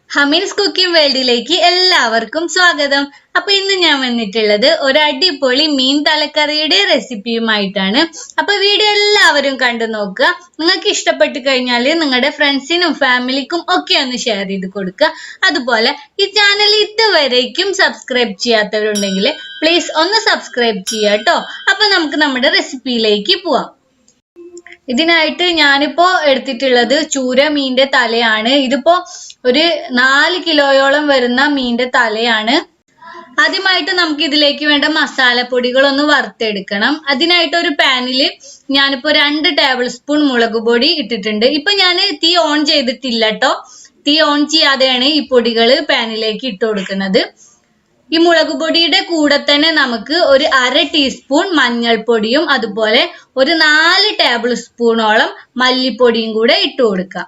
ഹമീൻസ് cooking വേൾഡിലേക്ക് എല്ലാവർക്കും സ്വാഗതം. അപ്പൊ ഇന്ന് ഞാൻ വന്നിട്ടുള്ളത് ഒരു അടിപൊളി മീൻ തലക്കറിയുടെ റെസിപ്പിയുമായിട്ടാണ്. അപ്പൊ വീഡിയോ എല്ലാവരും കണ്ടു നോക്കുക. നിങ്ങൾക്ക് ഇഷ്ടപ്പെട്ടു കഴിഞ്ഞാൽ നിങ്ങളുടെ ഫ്രണ്ട്സിനും ഫാമിലിക്കും ഒക്കെ ഒന്ന് ഷെയർ ചെയ്ത് കൊടുക്കുക. അതുപോലെ ഈ ചാനൽ ഇതുവരേക്കും സബ്സ്ക്രൈബ് ചെയ്യാത്തവരുണ്ടെങ്കിൽ പ്ലീസ് ഒന്ന് സബ്സ്ക്രൈബ് ചെയ്യുക കേട്ടോ. അപ്പൊ നമുക്ക് നമ്മുടെ റെസിപ്പിയിലേക്ക് പോവാം. ഇതിനായിട്ട് ഞാനിപ്പോ എടുത്തിട്ടുള്ളത് ചൂര മീനിന്റെ തലയാണ്. ഇതിപ്പോ ഒരു 4 കിലോയോളം വരുന്ന മീനിന്റെ തലയാണ്. ആദ്യമായിട്ട് നമുക്ക് ഇതിലേക്ക് വേണ്ട മസാലപ്പൊടികൾ ഒന്ന് വറുത്തെടുക്കണം. അതിനായിട്ട് ഒരു പാനിൽ ഞാനിപ്പോ 2 ടേബിൾ സ്പൂൺ മുളക് പൊടി ഇട്ടിട്ടുണ്ട്. ഇപ്പൊ ഞാൻ തീ ഓൺ ചെയ്തിട്ടില്ല കേട്ടോ. തീ ഓൺ ചെയ്യാതെയാണ് ഈ പൊടികൾ പാനിലേക്ക് ഇട്ട് കൊടുക്കുന്നത്. ഈ മുളക് പൊടിയുടെ കൂടെ തന്നെ നമുക്ക് ഒരു 1/2 ടീസ്പൂൺ മഞ്ഞൾപ്പൊടിയും അതുപോലെ ഒരു 4 ടേബിൾ സ്പൂണോളം മല്ലിപ്പൊടിയും കൂടെ ഇട്ട് കൊടുക്കാം.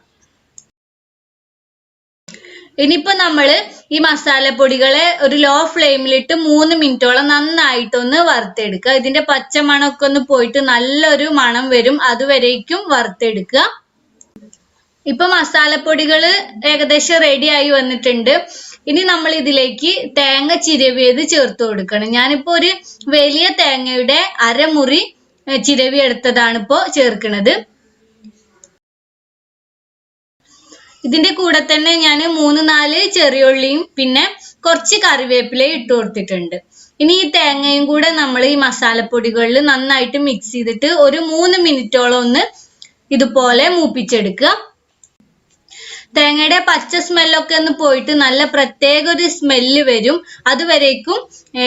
ഇനിയിപ്പോ നമ്മള് ഈ മസാലപ്പൊടികളെ ഒരു ലോ ഫ്ലെയിമിലിട്ട് 3 മിനിറ്റോളം നന്നായിട്ടൊന്ന് വറുത്തെടുക്കുക. ഇതിന്റെ പച്ചമണമൊക്കെ ഒന്ന് പോയിട്ട് നല്ലൊരു മണം വരും, അതുവരേക്കും വറുത്തെടുക്കുക. ഇപ്പൊ മസാലപ്പൊടികൾ ഏകദേശം റെഡി ആയി വന്നിട്ടുണ്ട്. ഇനി നമ്മൾ ഇതിലേക്ക് തേങ്ങ ചിരവിയത് ചേർത്ത് കൊടുക്കണം. ഞാനിപ്പോ ഒരു വലിയ തേങ്ങയുടെ 1/2 മുറി ചിരവി എടുത്തതാണ് ഇപ്പോ ചേർക്കുന്നത്. ഇതിന്റെ കൂടെ തന്നെ ഞാൻ 3-4 ചെറിയുള്ളിയും പിന്നെ കുറച്ച് കറിവേപ്പിലയും ഇട്ട് കൊടുത്തിട്ടുണ്ട്. ഇനി ഈ തേങ്ങയും കൂടെ നമ്മൾ ഈ മസാലപ്പൊടികളിൽ നന്നായിട്ട് മിക്സ് ചെയ്തിട്ട് ഒരു 3 മിനിറ്റോളം ഒന്ന് ഇതുപോലെ മൂപ്പിച്ചെടുക്കുക. തേങ്ങയുടെ പച്ച സ്മെല്ലൊക്കെ ഒന്ന് പോയിട്ട് നല്ല പ്രത്യേക ഒരു സ്മെല്ല് വരും, അതുവരേക്കും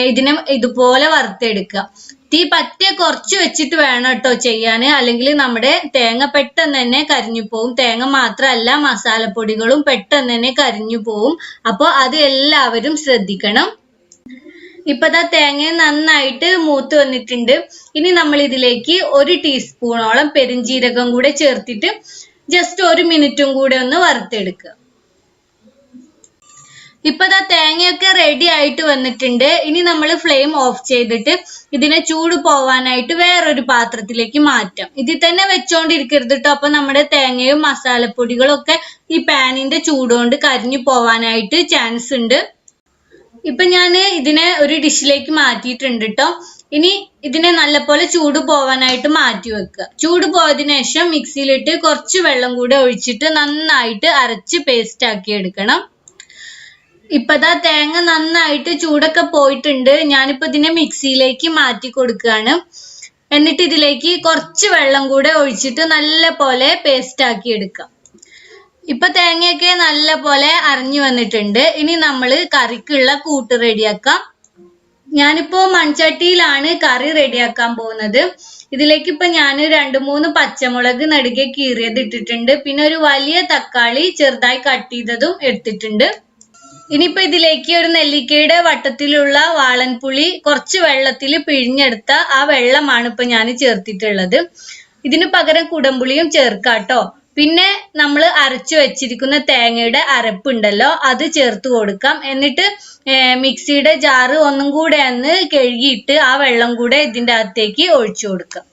ഇതിനെ ഇതുപോലെ വറുത്തെടുക്കുക. തീ പറ്റേ കുറച്ച് വെച്ചിട്ട് വേണം കേട്ടോ ചെയ്യാന്, അല്ലെങ്കിൽ നമ്മുടെ തേങ്ങ പെട്ടെന്ന് തന്നെ കരിഞ്ഞു പോവും. തേങ്ങ മാത്രമല്ല മസാലപ്പൊടികളും പെട്ടെന്ന് തന്നെ കരിഞ്ഞു പോവും. അപ്പോൾ അത് എല്ലാവരും ശ്രദ്ധിക്കണം. ഇപ്പൊ ദാ തേങ്ങ നന്നായിട്ട് മൂത്ത് വന്നിട്ടുണ്ട്. ഇനി നമ്മൾ ഇതിലേക്ക് 1 ടീസ്പൂണോളം പെരുംജീരകം കൂടെ ചേർത്തിട്ട് ജസ്റ്റ് 1 മിനിറ്റും കൂടെ ഒന്ന് വറുത്തെടുക്കുക. ഇപ്പൊ ദാ തേങ്ങയൊക്കെ റെഡി ആയിട്ട് വന്നിട്ടുണ്ട്. ഇനി നമ്മൾ ഫ്ലെയിം ഓഫ് ചെയ്തിട്ട് ഇതിനെ ചൂട് പോവാനായിട്ട് വേറൊരു പാത്രത്തിലേക്ക് മാറ്റാം. ഇതിൽ തന്നെ വെച്ചോണ്ടിരിക്കരുത് കേട്ടോ. അപ്പൊ നമ്മുടെ തേങ്ങയും മസാലപ്പൊടികളും ഒക്കെ ഈ പാനിന്റെ ചൂടുകൊണ്ട് കരിഞ്ഞു പോവാനായിട്ട് ചാൻസ് ഉണ്ട്. ഇപ്പൊ ഞാൻ ഇതിനെ ഒരു ഡിഷിലേക്ക് മാറ്റിയിട്ടുണ്ട് കേട്ടോ. ഇനി ഇതിനെ നല്ലപോലെ ചൂട് പോവാനായിട്ട് മാറ്റി വെക്കുക. ചൂട് പോയതിനു ശേഷം മിക്സിയിലിട്ട് കുറച്ച് വെള്ളം കൂടെ ഒഴിച്ചിട്ട് നന്നായിട്ട് അരച്ച് പേസ്റ്റ് ആക്കി എടുക്കണം. ഇപ്പതാ തേങ്ങ നന്നായിട്ട് ചൂടൊക്കെ പോയിട്ടുണ്ട്. ഞാനിപ്പോ ഇതിനെ മിക്സിയിലേക്ക് മാറ്റി കൊടുക്കുകയാണ്. എന്നിട്ട് ഇതിലേക്ക് കുറച്ച് വെള്ളം കൂടെ ഒഴിച്ചിട്ട് നല്ല പോലെ പേസ്റ്റ് ആക്കി എടുക്കാം. ഇപ്പൊ തേങ്ങയൊക്കെ നല്ല പോലെ അരഞ്ഞു വന്നിട്ടുണ്ട്. ഇനി നമ്മൾ കറിക്കുള്ള കൂട്ട് റെഡിയാക്കാം. ഞാനിപ്പോ മൺചട്ടിയിലാണ് കറി റെഡിയാക്കാൻ പോകുന്നത്. ഇതിലേക്ക് ഇപ്പൊ ഞാൻ 2-3 പച്ചമുളക് നെടുകെ കീറിയത് ഇട്ടിട്ടുണ്ട്. പിന്നെ ഒരു വലിയ തക്കാളി ചെറുതായി കട്ട് ചെയ്തതും എടുത്തിട്ടുണ്ട്. ഇനിയിപ്പോ ഇതിലേക്ക് ഒരു നെല്ലിക്കയുടെ വട്ടത്തിലുള്ള വാളൻപുളി കുറച്ച് വെള്ളത്തിൽ പിഴിഞ്ഞെടുത്ത ആ വെള്ളമാണ് ഇപ്പൊ ഞാൻ ചേർത്തിട്ടുള്ളത്. ഇതിന് പകരം കുടംപുളിയും ചേർക്കാം കേട്ടോ. പിന്നെ നമ്മൾ അരച്ചു വെച്ചിരിക്കുന്ന തേങ്ങയുടെ അരപ്പുണ്ടല്ലോ, അത് ചേർത്ത് കൊടുക്കാം. എന്നിട്ട് മിക്സിയുടെ ജാറ് ഒന്നും കൂടെ ഒന്ന് കഴുകിയിട്ട് ആ വെള്ളം കൂടെ ഇതിന്റെ അകത്തേക്ക് ഒഴിച്ചു കൊടുക്കാം.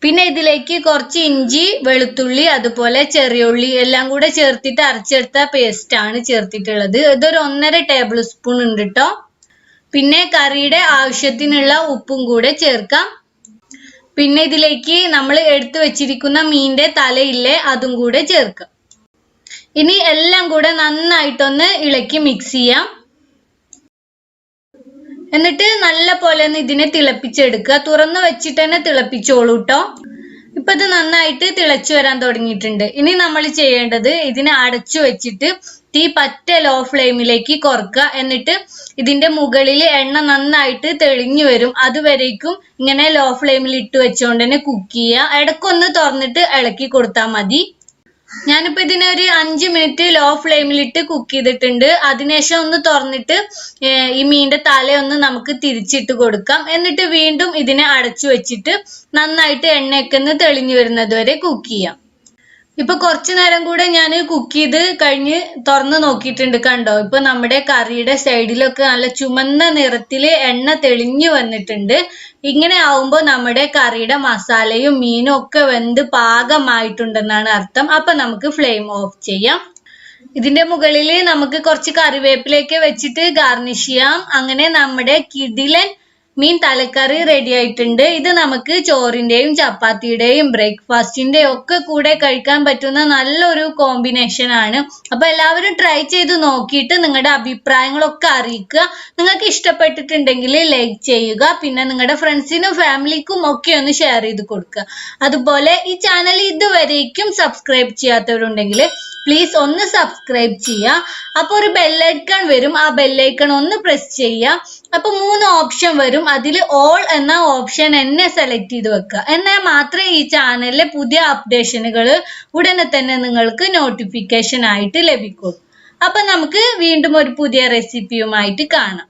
പിന്നെ ഇതിലേക്ക് കുറച്ച് ഇഞ്ചി, വെളുത്തുള്ളി, അതുപോലെ ചെറിയുള്ളി എല്ലാം കൂടെ ചേർത്തിട്ട് അരച്ചെടുത്ത പേസ്റ്റ് ആണ് ചേർത്തിട്ടുള്ളത്. ഇതൊരു 1.5 ടേബിൾ സ്പൂൺ ഉണ്ട് കേട്ടോ. പിന്നെ കറിയുടെ ആവശ്യത്തിനുള്ള ഉപ്പും കൂടെ ചേർക്കാം. പിന്നെ ഇതിലേക്ക് നമ്മൾ എടുത്തു വെച്ചിരിക്കുന്ന മീനിന്റെ തലയില്ലേ, അതും കൂടെ ചേർക്കാം. ഇനി എല്ലാം കൂടെ നന്നായിട്ടൊന്ന് ഇളക്കി മിക്സ് ചെയ്യാം. എന്നിട്ട് നല്ല പോലെ ഒന്ന് ഇതിനെ തിളപ്പിച്ചെടുക്കുക. തുറന്നു വെച്ചിട്ട് തന്നെ തിളപ്പിച്ചോളൂ കേട്ടോ. ഇപ്പൊ ഇത് നന്നായിട്ട് തിളച്ചു വരാൻ തുടങ്ങിയിട്ടുണ്ട്. ഇനി നമ്മൾ ചെയ്യേണ്ടത് ഇതിനെ അടച്ചു വെച്ചിട്ട് തീ പറ്റ ലോ ഫ്ലെയിമിലേക്ക് കുറക്കുക. എന്നിട്ട് ഇതിന്റെ മുകളിൽ എണ്ണ നന്നായിട്ട് തെളിഞ്ഞു വരും, അതുവരേക്കും ഇങ്ങനെ ലോ ഫ്ലെയിമിൽ ഇട്ട് വെച്ചുകൊണ്ട് തന്നെ കുക്ക് ചെയ്യുക. ഇടയ്ക്കൊന്ന് തുറന്നിട്ട് ഇളക്കി കൊടുത്താൽ മതി. ഞാനിപ്പോ ഇതിനെ ഒരു 5 മിനിറ്റ് ലോ ഫ്ലെയിമിലിട്ട് കുക്ക് ചെയ്തിട്ടുണ്ട്. അതിനുശേഷം ഒന്ന് തുറന്നിട്ട് ഈ മീനിന്റെ തലയൊന്ന് നമുക്ക് തിരിച്ചിട്ട് കൊടുക്കാം. എന്നിട്ട് വീണ്ടും ഇതിനെ അടച്ചു വെച്ചിട്ട് നന്നായിട്ട് എണ്ണയൊക്കെ ഒന്ന് തെളിഞ്ഞു വരുന്നത് വരെ കുക്ക് ചെയ്യാം. ഇപ്പൊ കുറച്ചു നേരം കൂടെ ഞാൻ കുക്ക് ചെയ്ത് കഴിഞ്ഞ് തുറന്ന് നോക്കിയിട്ടുണ്ട്. കണ്ടോ, ഇപ്പൊ നമ്മുടെ കറിയുടെ സൈഡിലൊക്കെ നല്ല ചുമന്ന നിറത്തില് എണ്ണ തെളിഞ്ഞു വന്നിട്ടുണ്ട്. ഇങ്ങനെ ആവുമ്പോൾ നമ്മുടെ കറിയുടെ മസാലയും മീനും ഒക്കെ വെന്ത് പാകമായിട്ടുണ്ടെന്നാണ് അർത്ഥം. അപ്പൊ നമുക്ക് ഫ്ലെയിം ഓഫ് ചെയ്യാം. ഇതിന്റെ മുകളിൽ നമുക്ക് കുറച്ച് കറിവേപ്പിലയൊക്കെ വെച്ചിട്ട് ഗാർണിഷ് ചെയ്യാം. അങ്ങനെ നമ്മുടെ കിടിലൻ മീൻ തലക്കറി റെഡി ആയിട്ടുണ്ട്. ഇത് നമുക്ക് ചോറിന്റെയും ചപ്പാത്തിയുടെയും ബ്രേക്ക്ഫാസ്റ്റിന്റെയും ഒക്കെ കൂടെ കഴിക്കാൻ പറ്റുന്ന നല്ലൊരു കോമ്പിനേഷൻ ആണ്. അപ്പൊ എല്ലാവരും ട്രൈ ചെയ്ത് നോക്കിയിട്ട് നിങ്ങളുടെ അഭിപ്രായങ്ങളൊക്കെ അറിയിക്കുക. നിങ്ങൾക്ക് ഇഷ്ടപ്പെട്ടിട്ടുണ്ടെങ്കിൽ ലൈക്ക് ചെയ്യുക. പിന്നെ നിങ്ങളുടെ ഫ്രണ്ട്സിനും ഫാമിലിക്കും ഒക്കെ ഒന്ന് ഷെയർ ചെയ്ത് കൊടുക്കുക. അതുപോലെ ഈ ചാനൽ ഇതുവരേക്കും സബ്സ്ക്രൈബ് ചെയ്യാത്തവരുണ്ടെങ്കിൽ പ്ലീസ് ഒന്ന് സബ്സ്ക്രൈബ് ചെയ്യുക. അപ്പൊ ഒരു ബെല്ലൈക്കൺ വരും, ആ ബെല്ലൈക്കൺ ഒന്ന് പ്രസ് ചെയ്യുക. അപ്പൊ 3 ഓപ്ഷൻ വരും. അതിൽ ഓൾ എന്ന ഓപ്ഷൻ എന്നെ സെലക്ട് ചെയ്ത് വെക്കുക. എന്നാൽ മാത്രമേ ഈ ചാനലിലെ പുതിയ അപ്ഡേഷനുകൾ ഉടനെ തന്നെ നിങ്ങൾക്ക് നോട്ടിഫിക്കേഷൻ ആയിട്ട് ലഭിക്കൂ. അപ്പൊ നമുക്ക് വീണ്ടും ഒരു പുതിയ റെസിപ്പിയുമായിട്ട് കാണാം.